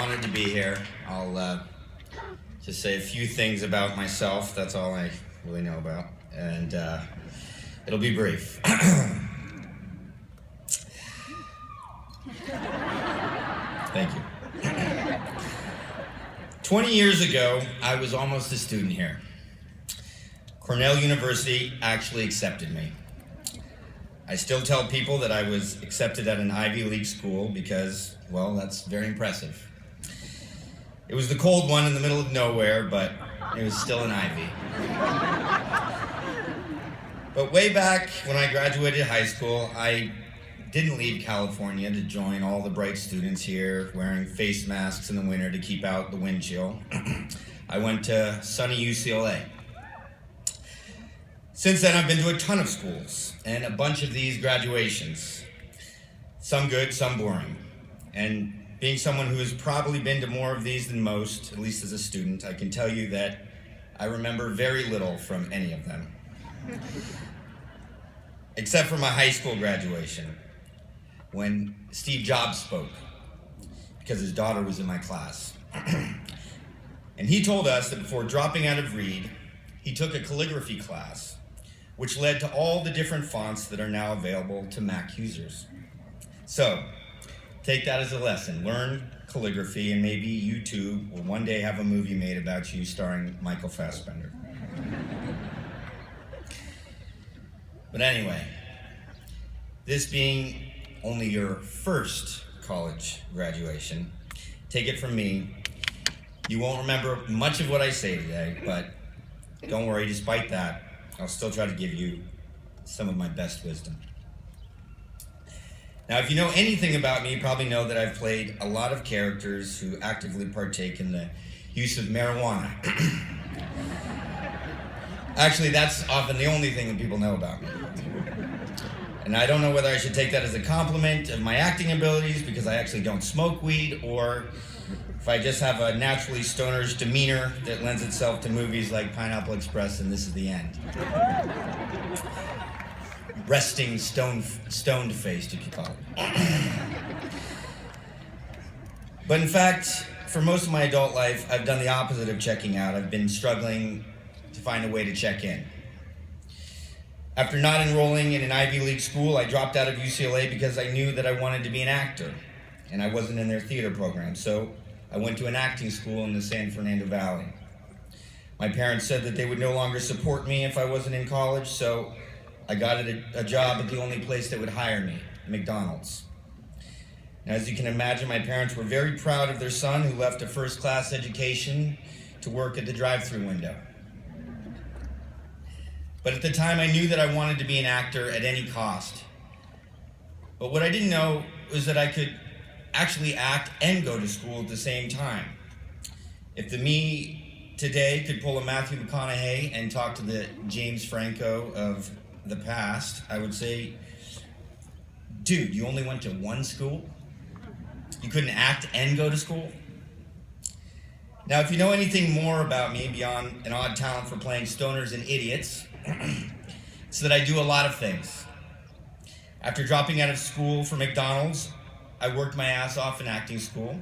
honored to be here. I'll just say a few things about myself. That's all I really know about. And it'll be brief. Thank you. 20 years ago, I was almost a student here. Cornell University actually accepted me. I still tell people that I was accepted at an Ivy League school because, well, that's very impressive. It was the cold one in the middle of nowhere, but it was still an Ivy. But way back when I graduated high school, I didn't leave California to join all the bright students here wearing face masks in the winter to keep out the wind chill. I went to sunny UCLA. Since then, I've been to a ton of schools and a bunch of these graduations. Some good, some boring. And being someone who has probably been to more of these than most, at least as a student, I can tell you that I remember very little from any of them. Except for my high school graduation, when Steve Jobs spoke, because his daughter was in my class. And he told us that before dropping out of Reed, he took a calligraphy class, which led to all the different fonts that are now available to Mac users. So, take that as a lesson. Learn calligraphy, and maybe you too will one day have a movie made about you starring Michael Fassbender. But anyway, this being only your first college graduation, take it from me, you won't remember much of what I say today, but don't worry, despite that, I'll still try to give you some of my best wisdom. Now, if you know anything about me, you probably know that I've played a lot of characters who actively partake in the use of marijuana. Actually, that's often the only thing that people know about me. And I don't know whether I should take that as a compliment of my acting abilities because I actually don't smoke weed, or if I just have a naturally stoner's demeanor that lends itself to movies like Pineapple Express and This Is the End. Resting stoned-faced, you could call it. But in fact, for most of my adult life, I've done the opposite of checking out. I've been struggling to find a way to check in. After not enrolling in an Ivy League school, I dropped out of UCLA because I knew that I wanted to be an actor, and I wasn't in their theater program, so I went to an acting school in the San Fernando Valley. My parents said that they would no longer support me if I wasn't in college, so I got a job at the only place that would hire me, McDonald's. Now, as you can imagine, my parents were very proud of their son who left a first-class education to work at the drive-thru window. But at the time, I knew that I wanted to be an actor at any cost. But what I didn't know was that I could actually act and go to school at the same time. If the me today could pull a Matthew McConaughey and talk to the James Franco of the past, I would say, dude, you only went to one school? You couldn't act and go to school? Now, if you know anything more about me beyond an odd talent for playing stoners and idiots, it's that I do a lot of things. After dropping out of school for McDonald's, I worked my ass off in acting school.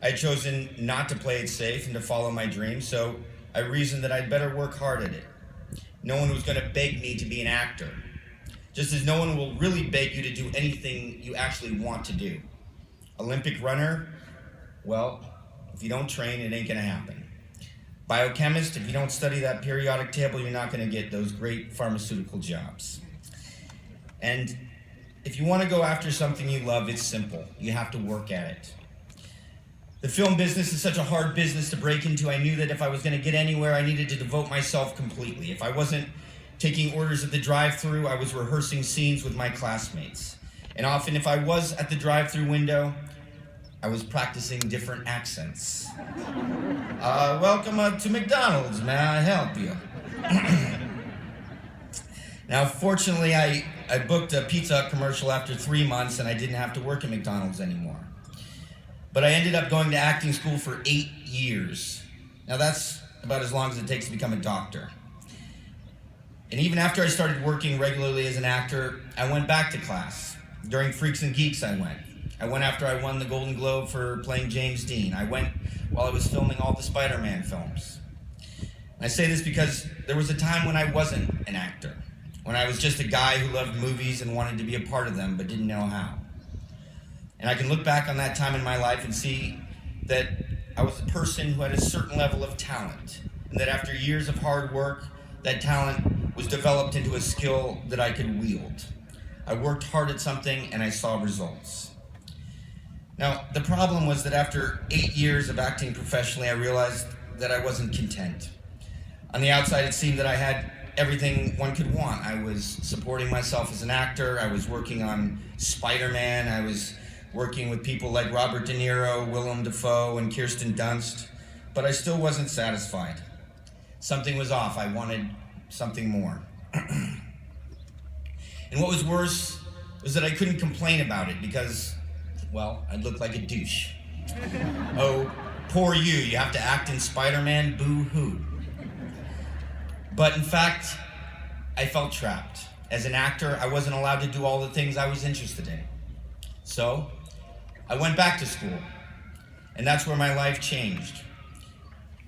I had chosen not to play it safe and to follow my dreams, so I reasoned that I'd better work hard at it. No one was going to beg me to be an actor, just as no one will really beg you to do anything you actually want to do. Olympic runner, well, if you don't train, it ain't going to happen. Biochemist, if you don't study that periodic table, you're not going to get those great pharmaceutical jobs. And if you want to go after something you love, it's simple. You have to work at it. The film business is such a hard business to break into. I knew that if I was going to get anywhere, I needed to devote myself completely. If I wasn't taking orders at the drive-thru, I was rehearsing scenes with my classmates. And often, if I was at the drive-thru window, I was practicing different accents. Welcome to McDonald's. May I help you? Now, fortunately, I booked a Pizza Hut commercial after 3 months, and I didn't have to work at McDonald's anymore. But I ended up going to acting school for 8 years. Now, that's about as long as it takes to become a doctor. And even after I started working regularly as an actor, I went back to class. During Freaks and Geeks, I went. I went after I won the Golden Globe for playing James Dean. I went while I was filming all the Spider-Man films. I say this because there was a time when I wasn't an actor, when I was just a guy who loved movies and wanted to be a part of them but didn't know how. And I can look back on that time in my life and see that I was a person who had a certain level of talent, and that after years of hard work, that talent was developed into a skill that I could wield. I worked hard at something and I saw results. Now, the problem was that after 8 years of acting professionally, I realized that I wasn't content. On the outside, it seemed that I had everything one could want. I was supporting myself as an actor. I was working on Spider-Man. I was working with people like Robert De Niro, Willem Dafoe, and Kirsten Dunst. But I still wasn't satisfied. Something was off. I wanted something more. And what was worse was that I couldn't complain about it because, well, I'd look like a douche. Oh, poor you. You have to act in Spider-Man? Boo-hoo. But in fact, I felt trapped. As an actor, I wasn't allowed to do all the things I was interested in. So, I went back to school, and that's where my life changed.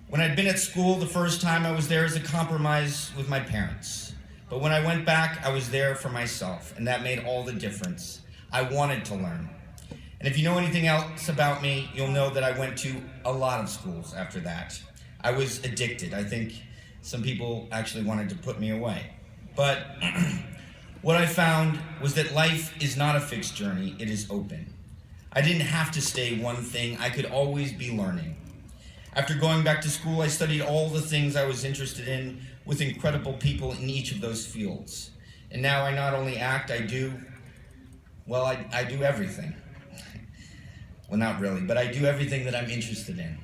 When I'd been at school the first time, I was there as a compromise with my parents. But when I went back, I was there for myself, and that made all the difference. I wanted to learn. And if you know anything else about me, you'll know that I went to a lot of schools after that. I was addicted. I think some people actually wanted to put me away. But what I found was that life is not a fixed journey, it is open. I didn't have to stay one thing, I could always be learning. After going back to school, I studied all the things I was interested in with incredible people in each of those fields. And now I not only act, I do everything. Well, not really, but I do everything that I'm interested in.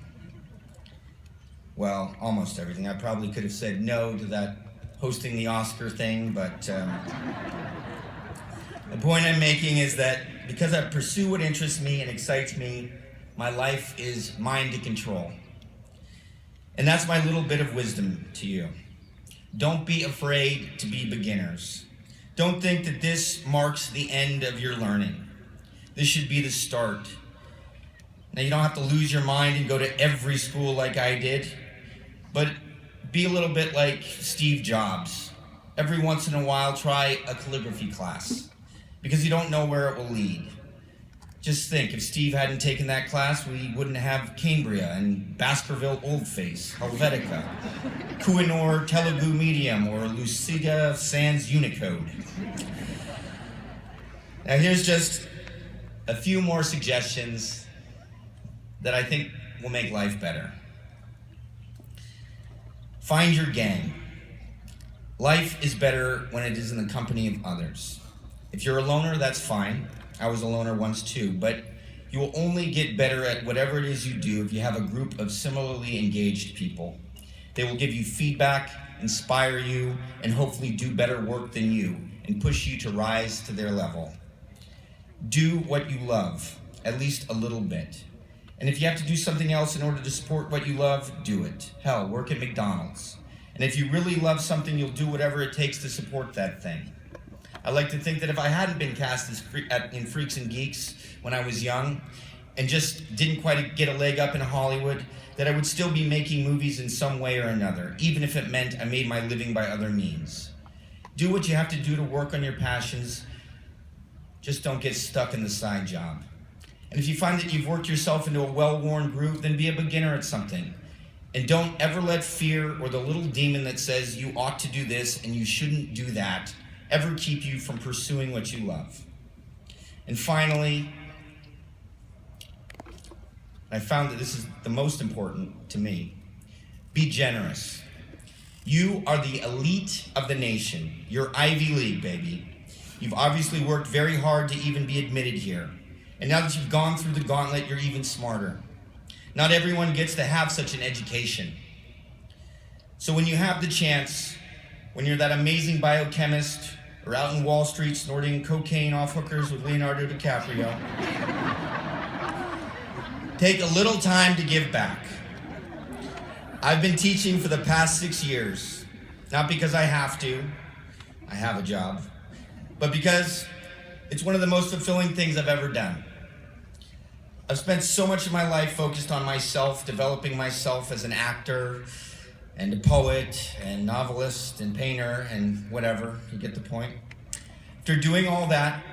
Well, almost everything. I probably could have said no to that hosting the Oscar thing, but the point I'm making is that because I pursue what interests me and excites me, my life is mine to control. And that's my little bit of wisdom to you. Don't be afraid to be beginners. Don't think that this marks the end of your learning. This should be the start. Now, you don't have to lose your mind and go to every school like I did, but be a little bit like Steve Jobs. Every once in a while, try a calligraphy class, because you don't know where it will lead. Just think, if Steve hadn't taken that class, we wouldn't have Cambria and Baskerville Oldface, Helvetica, Kohinoor Telugu Medium, or Lucida Sans Unicode. Now here's just a few more suggestions that I think will make life better. Find your gang. Life is better when it is in the company of others. If you're a loner, that's fine. I was a loner once too, but you will only get better at whatever it is you do if you have a group of similarly engaged people. They will give you feedback, inspire you, and hopefully do better work than you, and push you to rise to their level. Do what you love, at least a little bit. And if you have to do something else in order to support what you love, do it. Hell, work at McDonald's. And if you really love something, you'll do whatever it takes to support that thing. I like to think that if I hadn't been cast in Freaks and Geeks when I was young, and just didn't quite get a leg up in Hollywood, that I would still be making movies in some way or another, even if it meant I made my living by other means. Do what you have to do to work on your passions. Just don't get stuck in the side job. And if you find that you've worked yourself into a well-worn groove, then be a beginner at something. And don't ever let fear or the little demon that says you ought to do this and you shouldn't do that ever keep you from pursuing what you love. And finally, I found that this is the most important to me. Be generous. You are the elite of the nation. You're Ivy League, baby. You've obviously worked very hard to even be admitted here. And now that you've gone through the gauntlet, you're even smarter. Not everyone gets to have such an education. So when you have the chance, when you're that amazing biochemist or out in Wall Street snorting cocaine off hookers with Leonardo DiCaprio, take a little time to give back. I've been teaching for the past 6 years, not because I have to, I have a job, but because it's one of the most fulfilling things I've ever done. I've spent so much of my life focused on myself, developing myself as an actor and a poet and novelist and painter and whatever, you get the point. After doing all that,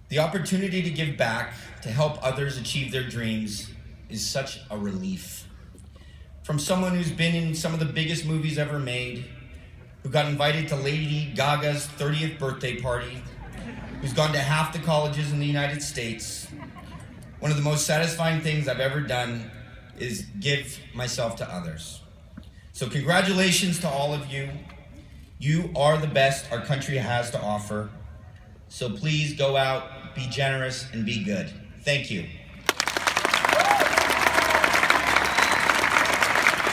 the opportunity to give back, to help others achieve their dreams, is such a relief. From someone who's been in some of the biggest movies ever made, who got invited to Lady Gaga's 30th birthday party, who's gone to half the colleges in the United States, one of the most satisfying things I've ever done is give myself to others. So congratulations to all of you. You are the best our country has to offer. So please go out, be generous, and be good. Thank you.